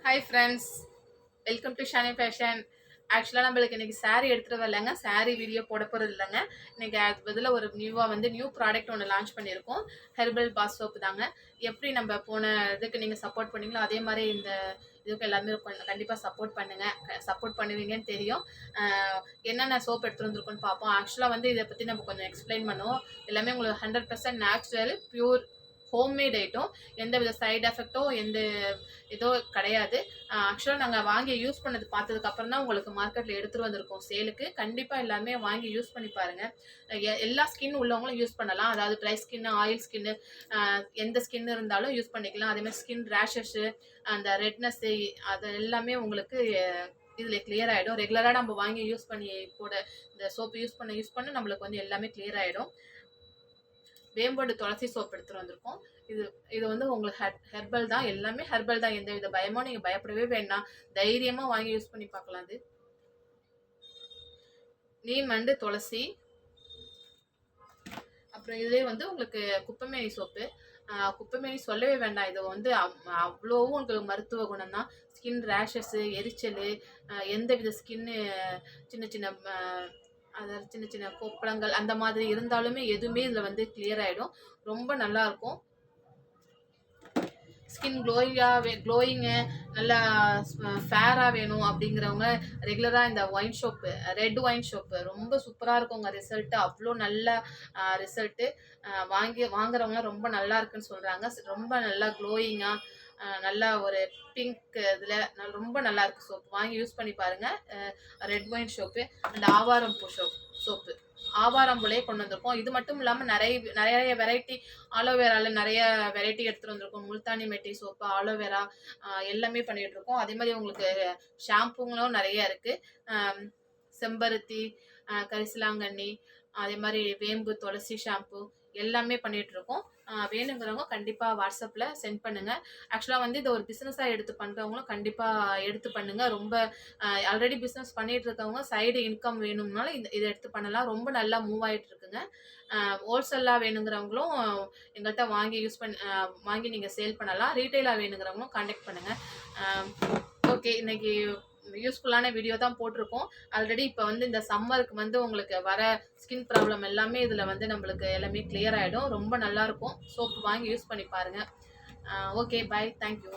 Hi friends, welcome to Shani fashion. ஆக்சுவலாக நம்மளுக்கு இன்றைக்கி saree எடுத்துகிட்டு வரலங்க, saree வீடியோ போட போகிறது இல்லைங்க. இன்றைக்கி அதுக்கு பதிலாக ஒரு நியூ ப்ராடக்ட் ஒன்று லான்ச் பண்ணியிருக்கோம். ஹெர்பல் பாத் சோப்பு தாங்க. எப்படி நம்ம போன இதுக்கு நீங்கள் சப்போர்ட் பண்ணீங்களோ அதே மாதிரி இந்த இதுக்கு எல்லாமே கண்டிப்பாக சப்போர்ட் பண்ணுங்கள். சப்போர்ட் பண்ணுவீங்கன்னு தெரியும். என்னென்ன சோப் எடுத்துகிட்டு வந்திருக்கோன்னு பார்ப்போம். ஆக்சுவலாக வந்து இதை பற்றி நம்ம கொஞ்சம் எக்ஸ்பிளைன் பண்ணுவோம். எல்லாமே உங்களுக்கு 100% நேச்சுரல் பியூர் ஹோம்மேட் ஐட்டம். எந்த வித சைடு எஃபெக்டோ எந்த இதோ கிடையாது. ஆக்சுவலாக நாங்கள் வாங்கி யூஸ் பண்ணது பார்த்ததுக்கப்புறம் தான் உங்களுக்கு மார்க்கெட்டில் எடுத்துகிட்டு வந்திருக்கோம் சேலுக்கு. கண்டிப்பாக எல்லாமே வாங்கி யூஸ் பண்ணி பாருங்கள். எல்லா ஸ்கின் உள்ளவங்களும் யூஸ் பண்ணலாம். அதாவது ட்ரை ஸ்கின்னு, ஆயில் ஸ்கின்னு, எந்த ஸ்கின் இருந்தாலும் யூஸ் பண்ணிக்கலாம். அதேமாதிரி ஸ்கின் ரேஷஸ்ஸு, அந்த ரெட்னஸ்ஸு, அது எல்லாமே உங்களுக்கு இதில் கிளியர் ஆகிடும். ரெகுலராக நம்ம வாங்கி யூஸ் பண்ணி கூட இந்த சோப்பு யூஸ் பண்ண நம்மளுக்கு வந்து எல்லாமே கிளியர் ஆகிடும். வேம்படு துளசி சோப் எடுத்துகிட்டு வந்திருக்கோம். இது வந்து உங்களுக்கு ஹெர்பல் தான். எல்லாமே ஹெர்பல் தான். எந்த வித பயமோ நீங்கள் பயப்படவே வேண்டாம். தைரியமாக வாங்கி யூஸ் பண்ணி பார்க்கலாம். அது நீம் அண்டு துளசி. அப்புறம் இதுலேயே வந்து உங்களுக்கு குப்பைமேனி சோப்பு. குப்பைமேனி சொல்லவே வேண்டாம். இது வந்து அவ்வளோவும் உங்களுக்கு மருத்துவ குணம் தான். ஸ்கின் ரேஷஸ்ஸு, எரிச்சல், எந்த வித ஸ்கின்னு சின்ன சின்ன அதாவது சின்ன சின்ன கொப்பளங்கள் அந்த மாதிரி இருந்தாலுமே எதுவுமே இதில் வந்து கிளியர் ஆகிடும். ரொம்ப நல்லாயிருக்கும். ஸ்கின் க்ளோயிங்கு நல்லா ஃபேராக வேணும் அப்படிங்கிறவங்க ரெகுலராக இந்த ரெட் ஒயின் ஷோப்பு ரொம்ப சூப்பராக இருக்குங்க. ரிசல்ட்டு அவ்வளோ நல்ல ரிசல்ட்டு. வாங்குறவங்க ரொம்ப நல்லா இருக்குன்னு சொல்கிறாங்க. ரொம்ப நல்லா க்ளோயிங்காக, நல்லா ஒரு பிங்க் இதில் ரொம்ப நல்லா இருக்குது சோப்பு. வாங்கி யூஸ் பண்ணி பாருங்கள். ரெட் ஒயின் சோப்பு அண்ட் ஆவாரம் பூ சோப்பு. ஆவாரம்புலே கொண்டு வந்திருக்கோம். இது மட்டும் இல்லாமல் நிறைய வெரைட்டி, ஆலோவேராவில் நிறைய வெரைட்டி எடுத்துகிட்டு வந்திருக்கோம். முல்தானி மெட்டி சோப்பு, ஆலோவேரா, எல்லாமே பண்ணிகிட்டு இருக்கோம். அதே மாதிரி உங்களுக்கு ஷாம்புங்களும் நிறைய இருக்குது. செம்பருத்தி, கரிசலாங்கண்ணி, அதே மாதிரி வேம்பு துளசி ஷாம்பு எல்லாமே பண்ணிகிட்டு இருக்கோம். வேணுங்கிறவங்க கண்டிப்பாக வாட்ஸ்அப்பில் சென்ட் பண்ணுங்கள். ஆக்சுவலாக வந்து இதை ஒரு பிஸ்னஸாக எடுத்து பண்ணுறவங்களும் கண்டிப்பாக எடுத்து பண்ணுங்கள். ரொம்ப ஆல்ரெடி பிஸ்னஸ் பண்ணிகிட்டு இருக்கவங்க சைடு இன்கம் வேணும்னாலும் இதை எடுத்து பண்ணலாம். ரொம்ப நல்லா மூவ் ஆகிட்டு இருக்குங்க. ஹோல்சேலாக வேணுங்கிறவங்களும் எங்கள்கிட்ட வாங்கி நீங்கள் சேல் பண்ணலாம். ரீட்டெயிலாக வேணுங்கிறவங்களும் கான்டாக்ட் பண்ணுங்கள். ஓகே, இன்னைக்கு யூஸ்ஃபுல்லான வீடியோ தான் போட்டிருக்கோம். ஆல்ரெடி இப்போ வந்து இந்த சம்மருக்கு வந்து உங்களுக்கு வர ஸ்கின் ப்ராப்ளம் எல்லாமே இதில் வந்து நம்மளுக்கு எல்லாமே கிளியர் ஆகிடும். ரொம்ப நல்லாயிருக்கும். சோப்பு வாங்கி யூஸ் பண்ணி பாருங்கள். Okay, bye, thank you.